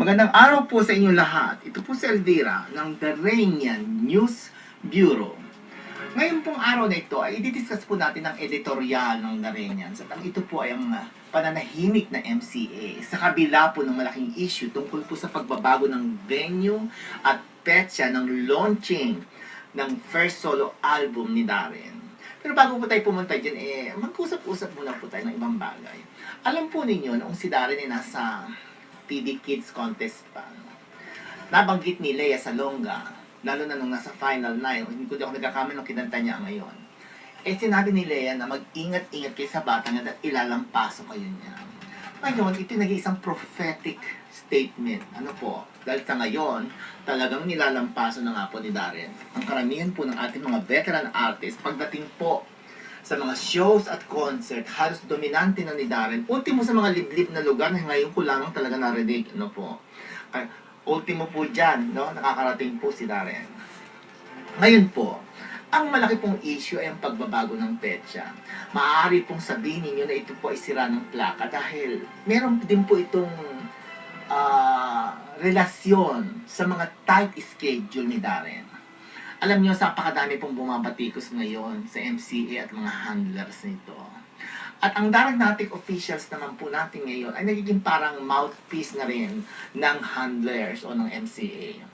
Magandang araw po sa inyong lahat. Ito po si Elvira ng The Rainian News Bureau. Ngayon pong araw na ito ay i-discuss po natin ang editorial ng The Rainian. At ang ito po ay ang pananahimik na MCA sa kabila po ng malaking issue tungkol po sa pagbabago ng venue at petsa ng launching ng first solo album ni Darren. Pero bago po tayo pumunta dyan, mag-usap-usap muna po tayo ng ibang bagay. Alam po ninyo, noong si Darren ay nasa TV Kids Contest pa, nabanggit ni Lea Salonga, lalo na nung nasa Final 9, hindi ko di ako nagkakamali nung kinanta niya ngayon, sinabi ni Lea na mag-ingat-ingat kayo sa bata niya at ilalampaso kayo niya. Ngayon, ito nag-iisang prophetic statement. Ano po? Dahil sa ngayon, talagang nilalampaso na nga po ni Darren ang karamihan po ng ating mga veteran artists pagdating po sa mga shows at concert, halos dominante na ni Darren. Ultimo sa mga liblib na lugar na ngayon ko lamang talaga narinig. Ano po? Ultimo po dyan, no? Nakakarating po si Darren. Ngayon po, ang malaki pong issue ay ang pagbabago ng petsa. Maaari pong sabihin niyo na ito po ay sira ng plaka dahil meron din po itong relasyon sa mga tight schedule ni Darren. Alam niyo, sa napakadami pong bumabatikos ngayon sa MCA at mga handlers nito. At ang Daranatic officials naman po natin ngayon ay nagiging parang mouthpiece na rin ng handlers o ng MCA.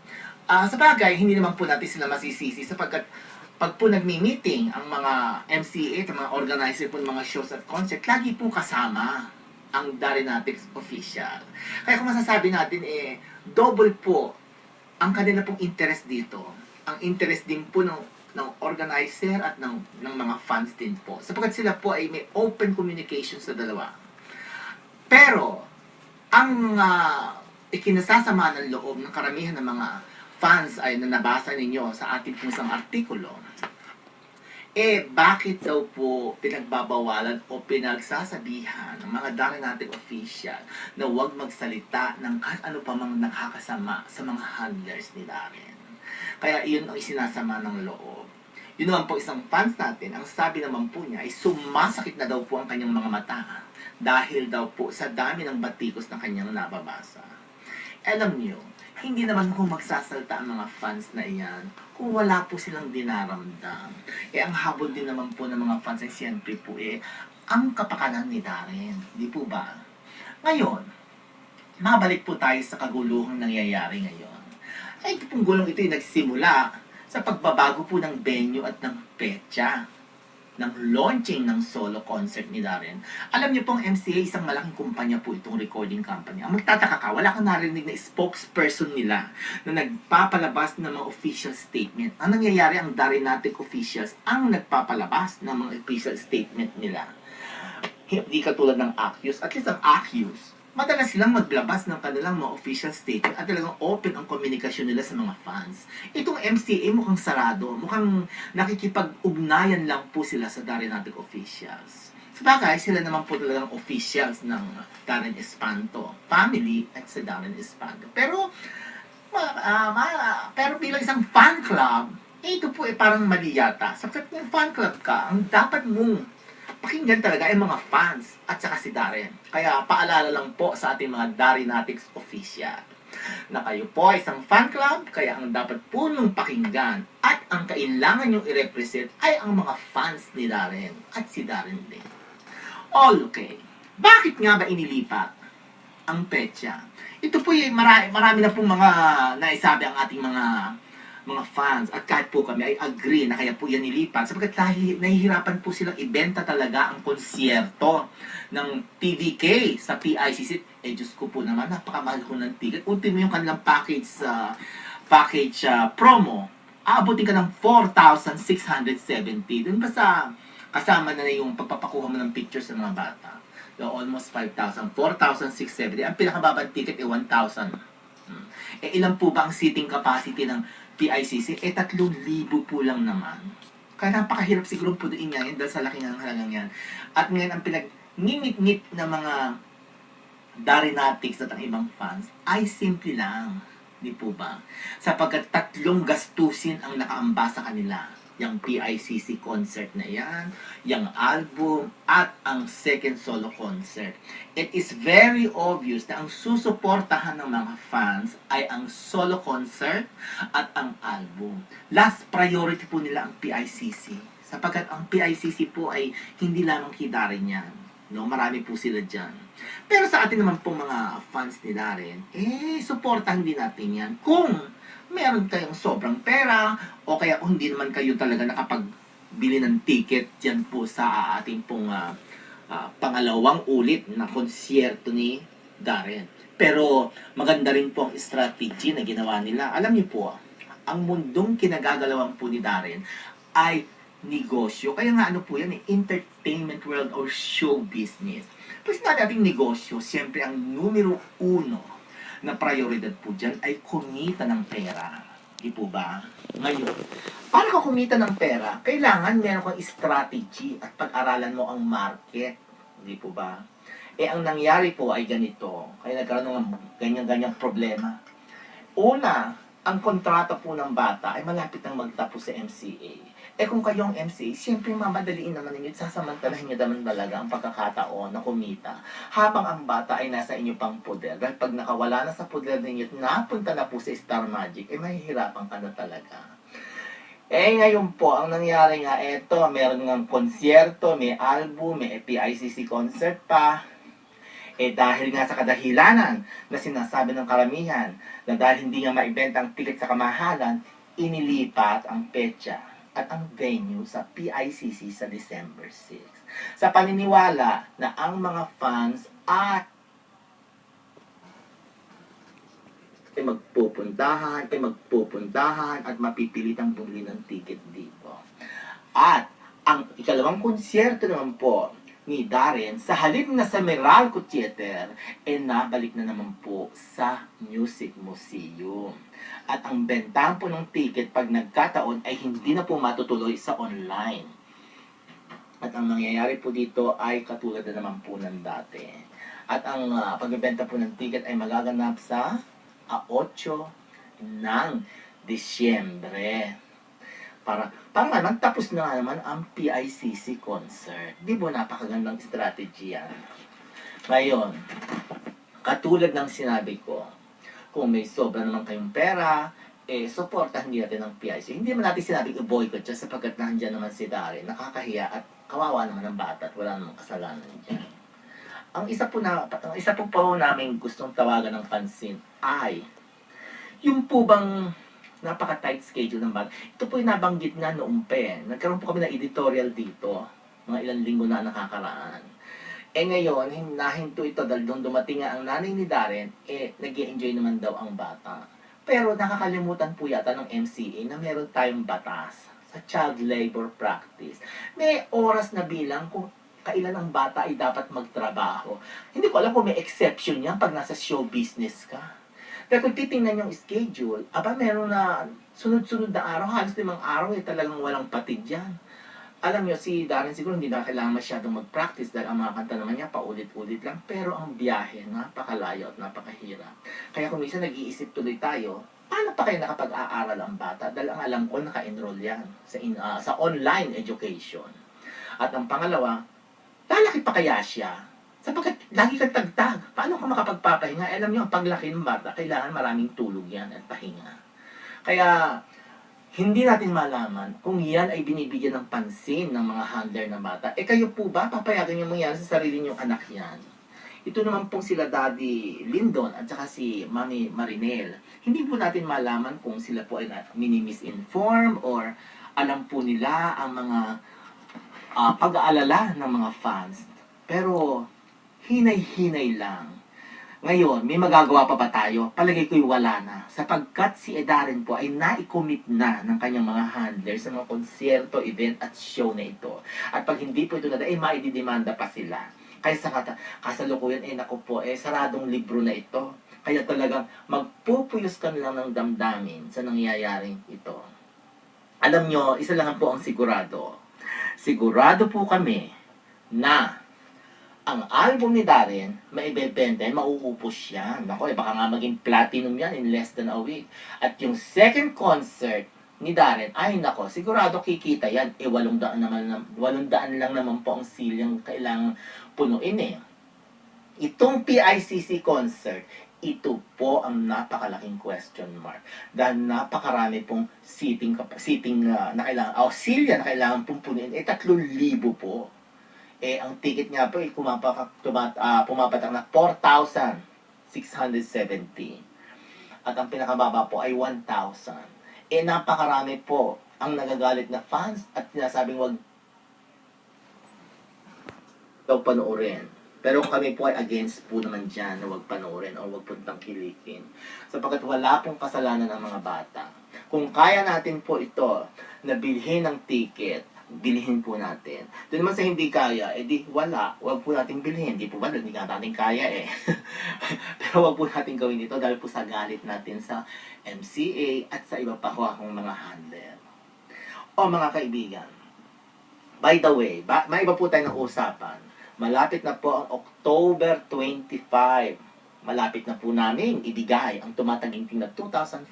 Sa bagay, hindi naman po natin sila masisisi sapagkat pag po nagmi-meeting ang mga MCA at mga organizer po ng mga shows at concert, lagi po kasama ang Daranatic official. Kaya kung masasabi natin, double po ang kanila pong interest dito. Ang interest din po ng organizer at ng mga fans din po. Sapagkat sila po ay may open communication sa dalawa. Pero, ang ikinasasama ng loob ng karamihan ng mga fans ay na nabasa ninyo sa ating pong isang artikulo, bakit daw po pinagbabawalan o pinagsasabihan ng mga Daranatic official na huwag magsalita ng kahit ano pa mang nakakasama sa mga handlers ni Darren? Kaya iyon ang isinasama ng loob. Yun naman po isang fans natin, ang sabi naman po niya ay sumasakit na daw po ang kanyang mga mata dahil daw po sa dami ng batikos na kanyang nababasa. Alam niyo, hindi naman po magsasalta ang mga fans na iyan kung wala po silang dinaramdam. Ang habol din naman po ng mga fans ay siyempre po ang kapakanan ni Darren. Di po ba? Ngayon, mabalik po tayo sa kaguluhang nangyayari ngayon. Ito pong gulong ito ay nagsimula sa pagbabago po ng venue at ng petsa ng launching ng solo concert ni Darren. Alam niyo pong MCA, isang malaking kumpanya po itong recording company. Ang magtataka ka, wala kang narinig na spokesperson nila na nagpapalabas ng mga official statement. Ang nangyayari, ang Darrenatic officials ang nagpapalabas ng mga official statement nila. Hindi katulad ng Accus. At least ang Accus, madalas silang maglabas ng kanilang mga official statement at talagang open ang komunikasyon nila sa mga fans. Itong MCA mukhang sarado, mukhang nakikipag-ugnayan lang po sila sa Darrenatic officials. Sabagay, sila naman po talagang officials ng Darren Espanto family at sa Darren Espanto. Pero bilang isang fan club, ito po parang mali yata. Sapagkat kung fan club ka, ang dapat mong pakinggan talaga ay mga fans at saka si Darren. Kaya paalala lang po sa ating mga Darrenatics official na kayo po ay isang fan club, kaya ang dapat po nung pakinggan at ang kailangan nyo i-represent ay ang mga fans ni Darren at si Darren din. All okay. Bakit nga ba inilipat ang petsa? Ito po yung marami na pong mga naisabi ang ating mga fans at kahit po kami ay agree na kaya po yan nilipat sapagkat nahihirapan po silang ibenta talaga ang konsyerto ng TVK sa PICC. Diyos ko po naman, napakamahal ko ng ticket. Ultimo yung kanilang package promo, aabutin ka ng 4,670. Dun ba sa kasama na yung pagpapakuha mo ng pictures sa mga bata? Almost 5,000, 4,670. Ang pinakababang ticket ay 1,000. Ilan po ba ang seating capacity ng PICC? 3,000 po lang naman. Kaya napakahirap siguro punuin niya yan dahil sa laki ng halagang yan. At ngayon ang pinag-ngingit-ngit na mga Darrenatics at ang ibang fans ay simple lang. Di po ba? Sapagkat 3 gastusin ang nakaamba sa kanila. Yung PICC concert na yan, yung album, at ang second solo concert. It is very obvious na ang susuportahan ng mga fans ay ang solo concert at ang album. Last priority po nila ang PICC. Sapagkat ang PICC po ay hindi lamang kidarin yan. No, marami po sila dyan. Pero sa atin naman po mga fans ni Darren, supportahan din natin yan. Kung meron kayong sobrang pera, o kaya kung hindi naman kayo talaga nakapagbili ng ticket dyan po sa ating pong pangalawang ulit na konsyerto ni Darren. Pero maganda rin po ang strategy na ginawa nila. Alam niyo po, ang mundong kinagagalawan po ni Darren ay negosyo. Kaya nga ano po yan, entertainment world or show business. Pag sinabi natin negosyo, siyempre ang numero uno na prioridad po dyan ay kumita ng pera. Di po ba? Ngayon, para ka kumita ng pera, kailangan meron kang strategy at pag-aralan mo ang market. Di po ba? Ang nangyari po ay ganito. Kaya nagkaroon ng ganyan-ganyang problema. Una, ang kontrata po ng bata ay malapit nang magtapos sa MCA. Kung kayong MCA, siyempre mamadaliin naman ninyo, sasamantalahin nyo naman talaga ang pagkakataon na kumita habang ang bata ay nasa inyo pang poder. Dahil pag nakawala na sa poder ninyo at napunta na po sa Star Magic, mahihirapan ka na talaga. Ngayon po, ang nangyari nga, meron ng konsyerto, may album, may PICC concert pa. Dahil nga sa kadahilanan na sinasabi ng karamihan na dahil hindi nga maibenta ang ticket sa kamahalan, inilipat ang petsa at ang venue sa PICC sa December 6. Sa paniniwala na ang mga fans ay magpupuntahan at mapipilitang bumili ng ticket dito. At ang ikalawang konsyerto naman po ni Darren, sa halip na sa Meralco Theater, nabalik na naman po sa Music Museum. At ang bentahan po ng ticket pag nagkataon ay hindi na po matutuloy sa online. At ang nangyayari po dito ay katulad na naman po ng dati. At ang pagbebenta po ng ticket ay magaganap sa 8 ng Disyembre. Para naman tapos na naman ang PICC concert. Di ba napakagandang strategy yan? Ngayon, katulad ng sinabi ko, kung may sobra naman kayong pera, supportahan natin ng PICC. Hindi naman natin sinabing i-boycott siya sapagkat nandiyan naman si Darren. Nakakahiya at kawawa naman ang bata at wala namang kasalanan dyan. Ang isa po namin gustong tawagan ng pansin ay yung po bang napaka-tight schedule ng bata. Ito po yung nabanggit na noong nagkaroon po kami ng editorial dito, mga ilang linggo na nakakaraan. Ngayon, nahinto ito dahil doon dumating nga ang nanay ni Darren, nag-i-enjoy naman daw ang bata. Pero nakakalimutan po yata ng MCA na meron tayong batas sa child labor practice. May oras na bilang kung kailan ang bata ay dapat magtrabaho. Hindi ko alam kung may exception yan pag nasa show business ka. Pero kung titingnan yung schedule, meron na sunod-sunod na araw, halos 5 araw talagang walang patid yan. Alam nyo, si Darren siguro hindi na kailangan masyadong mag-practice dahil ang mga kanta naman niya paulit-ulit lang. Pero ang biyahe, napakalayo at napakahirap. Kaya kung minsan nag-iisip tuloy tayo, paano pa kayo nakapag-aaral ang bata? Dahil ang alam ko, naka-enroll yan sa online education. At ang pangalawa, lalaki pa kaya siya? Sapagkat lagi kang tagtag. Paano ka makapagpapahinga? Alam niyo, ang paglaki ng bata, kailangan maraming tulog yan at pahinga. Kaya, hindi natin malaman kung yan ay binibigyan ng pansin ng mga handler ng bata. Kayo po ba, papayagan yung mangyari sa sarili niyong anak yan? Ito naman pong sila Daddy Lyndon at saka si Mami Marinel. Hindi po natin malaman kung sila po ay mini-misinform or alam po nila ang mga pag-aalala ng mga fans. Pero, hinay-hinay lang. Ngayon, may magagawa pa ba tayo? Palagay ko'y wala na. Sapagkat si Darren po ay nai-commit na ng kanyang mga handlers sa mga konsyerto, event at show na ito. At pag hindi po ito na, maididemanda pa sila. Kaya sa kasalukuyan, naku po, saradong libro na ito. Kaya talagang magpupuyos ka lang ng damdamin sa nangyayaring ito. Alam nyo, isa lang po ang sigurado. Sigurado po kami na ang album ni Darren, maibebenta, mauupos yan. Nako, baka nga maging platinum yan in less than a week. At yung second concert ni Darren, ay nako, sigurado kikita yan. 800 lang naman po ang silyang kailangang punuin eh. Itong PICC concert, ito po ang napakalaking question mark. Dahil napakarami pong seating na kailangan, silya na kailangan pong punuin, 3,000 po. Ang ticket nga po pumapatak na 4,670. At ang pinakamababa po ay 1,000. Napakarami po ang nagagalit na fans at sinasabing wag daw panoorin. Pero kami po ay against po naman dyan na wag panoorin o wag puntang kilikin. Sapagkat wala pong kasalanan ng mga bata. Kung kaya natin po ito na bilhin ng ticket, bilhin po natin. Doon naman sa hindi kaya, di wala. Wag po natin bilhin. Di po ba? Hindi nga natin kaya eh. Pero wag po natin gawin ito dahil po sa galit natin sa MCA at sa iba pa ko akong mga handler. O mga kaibigan, by the way, may iba po tayo ng usapan. Malapit na po ang October 25. Malapit na po namin ibigay ang tumataginting na 2,500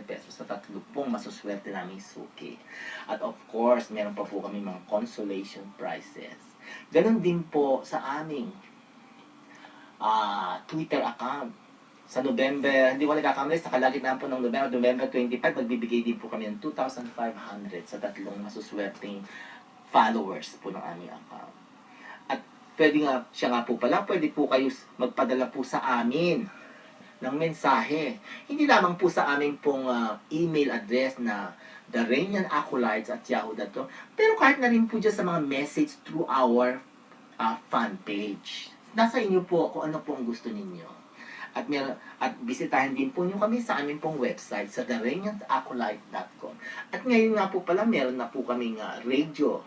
pesos sa 30 masuswerte naming suki. At of course, meron pa po kami mga consolation prizes. Ganon din po sa aming Twitter account. Sa November, hindi ko nagkakamali, sa kalagitnaan po ng November 25, magbibigay din po kami ng 2,500 sa 3 masuswerteng followers po ng aming account. At pwede po kayo magpadala po sa amin ng mensahe. Hindi lamang po sa amin pong email address na thereignianacolites@yahoo.com, pero kahit na rin po dyan sa mga message through our fan page. Nasa inyo po kung ano po ang gusto ninyo. At bisitahin din po nyo kami sa aming pong website sa thereignianacolites.com. At ngayon nga po pala, meron na po kaming radio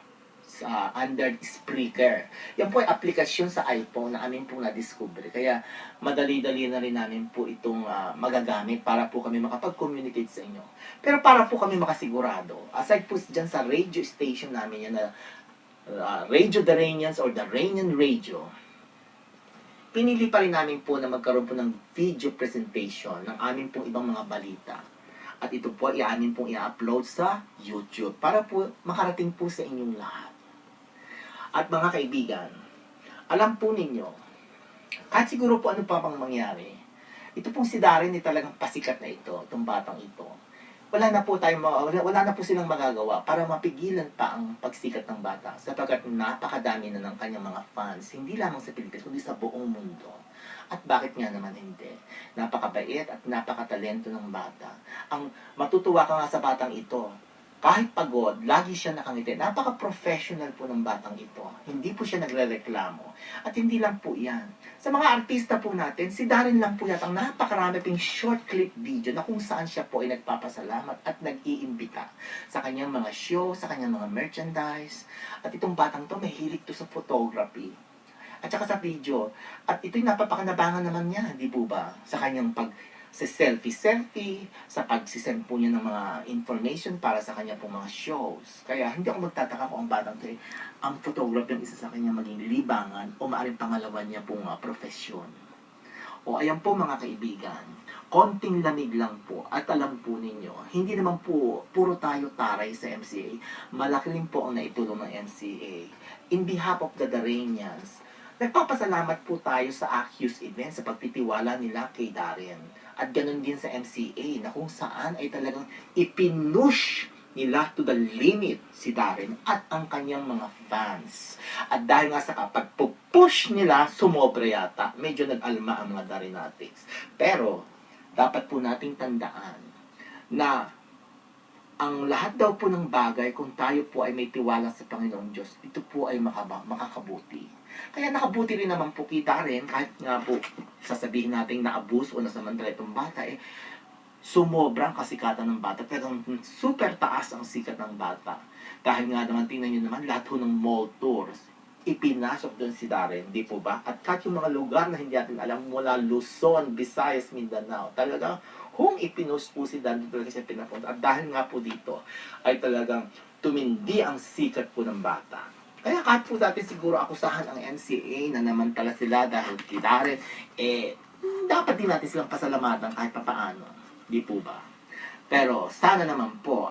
under Spreaker. Yan po ay aplikasyon sa iPhone na amin pong na-discover. Kaya madali-dali na rin namin po itong magagamit para po kami makapag-communicate sa inyo. Pero para po kami makasigurado, aside po dyan sa radio station namin yan na Radio The Reignians or The Reignian Radio, pinili pa rin namin po na magkaroon po ng video presentation ng amin pong ibang mga balita. At ito po ay amin pong i-upload sa YouTube para po makarating po sa inyong lahat. At mga kaibigan, alam po ninyo, kahit siguro po ano pa bang mangyari, ito pong si Darren ay talagang pasikat na ito, itong batang ito. Wala na po silang magagawa para mapigilan pa ang pagsikat ng bata sapagkat napakadami na ng kanyang mga fans, hindi lamang sa Pilipinas, kundi sa buong mundo. At bakit nga naman hindi? Napakabait at napakatalento ng bata. Ang matutuwa ka nga sa batang ito, kahit pagod, lagi siya nakangiti. Napaka-professional po ng batang ito. Hindi po siya nagre-reklamo. At hindi lang po yan. Sa mga artista po natin, si Darren lang po yata ang napakarami ping short clip video na kung saan siya po ay nagpapasalamat at nag-iimbita sa kanyang mga show, sa kanyang mga merchandise. At itong batang to, may hilig to sa photography. At saka sa video. At ito'y napapakanabangan naman niya, di po ba? Sa kanyang selfie, sa pagsisend po niya ng mga information para sa kanya pong mga shows. Kaya hindi ako magtataka kung ang batang to ang photography ang isa sa kanya maging libangan o maaaring pangalawa niya pong profesyon. O ayan po mga kaibigan, konting lamig lang po at alam po ninyo, hindi naman po puro tayo taray sa MCA. Malaki rin po ang naitulong ng MCA. In behalf of the Darrenians, nagpapasalamat po tayo sa Accuse event sa pagtitiwala nila kay Darren. At ganun din sa MCA na kung saan ay talagang ipinush nila to the limit si Darren at ang kanyang mga fans. At dahil nga sa pag-push nila, sumobra yata. Medyo nag-alma ang mga Darrenatics. Pero, dapat po nating tandaan na ang lahat daw po ng bagay, kung tayo po ay may tiwala sa Panginoong Diyos, ito po ay makakabuti. Kaya nakabuti rin naman po kita rin, kahit nga po sasabihin natin na abuse o nasamantala itong bata, sumobrang kasikatan ng bata. Pero super taas ang sikat ng bata. Dahil nga naman, tingnan nyo naman, lahat po ng mall tours, ipinasok doon si Darren, di po ba? At kahit yung mga lugar na hindi natin alam, mula Luzon, Visayas, Mindanao, talaga, ipinost po si Darren talaga siya pinapunta. At dahil nga po dito, ay talagang tumindi ang sikat po ng bata. Kaya kahit po dati siguro akusahan ang MCA na naman pala sila dahil kay Darren, dapat din natin silang pasalamatan kahit papaano. Di po ba? Pero sana naman po